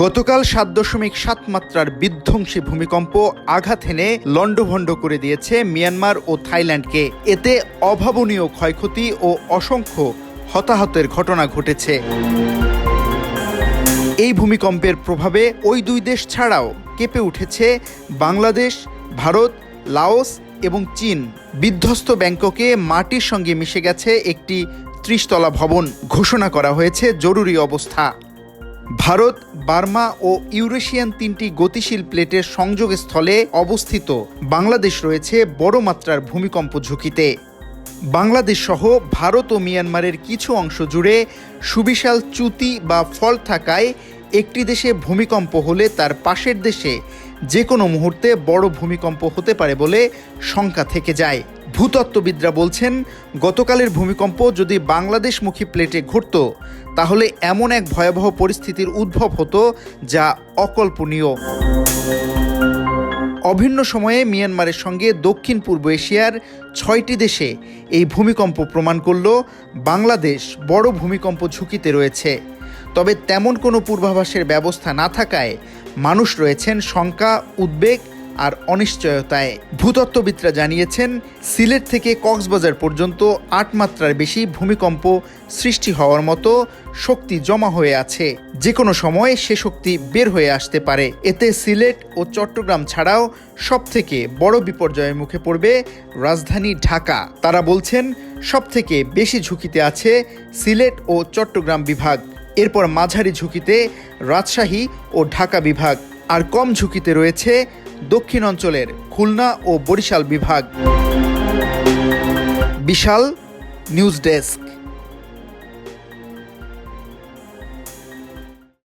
গতকাল ৭.৭ মাত্রার বিধ্বংসী ভূমিকম্প আঘাত হেনে লণ্ডভণ্ড করে দিয়েছে মিয়ানমার ও থাইল্যান্ডকে। এতে অভাবনীয় ক্ষয়ক্ষতি ও অসংখ্য হতাহতের ঘটনা ঘটেছে। এই ভূমিকম্পের প্রভাবে ওই দুই দেশ ছাড়াও কেঁপে উঠেছে বাংলাদেশ, ভারত, লাওস এবং চীন। বিধ্বস্ত ব্যাংককে মাটির সঙ্গে মিশে গেছে একটি ৩০ তলা ভবন। ঘোষণা করা হয়েছে জরুরি অবস্থা। ভারত, বার্মা ও ইউরেশিয়ান ৩টি গতিশীল প্লেটের সংযোগস্থলে অবস্থিত বাংলাদেশ রয়েছে বড় মাত্রার ভূমিকম্প ঝুঁকিতে। বাংলাদেশ সহ ভারত ও মিয়ানমারের কিছু অংশ জুড়ে সুবিশাল চ্যুতি বা ফল্ট থাকায় একটি দেশে ভূমিকম্প হলে তার পাশের দেশে যে কোনো মুহূর্তে বড় ভূমিকম্প হতে পারে বলে শঙ্কা থেকে যায়। ভূতত্ত্ববিদরা বলছেন, গতকালের ভূমিকম্প যদি বাংলাদেশমুখী প্লেটে ঘটত তাহলে এমন এক ভয়াবহ পরিস্থিতির উদ্ভব হতো যা অকল্পনীয়। অভিন্ন সময়ে মিয়ানমারের সঙ্গে দক্ষিণ পূর্ব এশিয়ার ৬টি দেশে এই ভূমিকম্প প্রমাণ করল বাংলাদেশ বড় ভূমিকম্প ঝুঁকিতে রয়েছে। তবে তেমন কোনো পূর্বাভাসের ব্যবস্থা না থাকায় মানুষ রয়েছেন শঙ্কা, উদ্বেগ আর অনিশ্চয়তায়। ভূতত্ত্ববিদরা জানিয়েছেন, সিলেট থেকে কক্সবাজার পর্যন্ত ৮ মাত্রার বেশি ভূমিকম্প সৃষ্টি হওয়ার মতো শক্তি জমা হয়ে আছে। যে কোনো সময় সে শক্তি বের হয়ে আসতে পারে। এতে সিলেট ও চট্টগ্রাম ছাড়াও সবথেকে বড় বিপর্যয়ের মুখে পড়বে রাজধানী ঢাকা। তারা বলছেন, সবথেকে বেশি ঝুঁকিতে আছে সিলেট ও চট্টগ্রাম বিভাগ, এরপর মাঝারি ঝুঁকিতে রাজশাহী ও ঢাকা বিভাগ, আর কম ঝুঁকিতে রয়েছে দক্ষিণ অঞ্চলের খুলনা ও বরিশাল বিভাগ। বিশাল নিউজ ডেস্ক।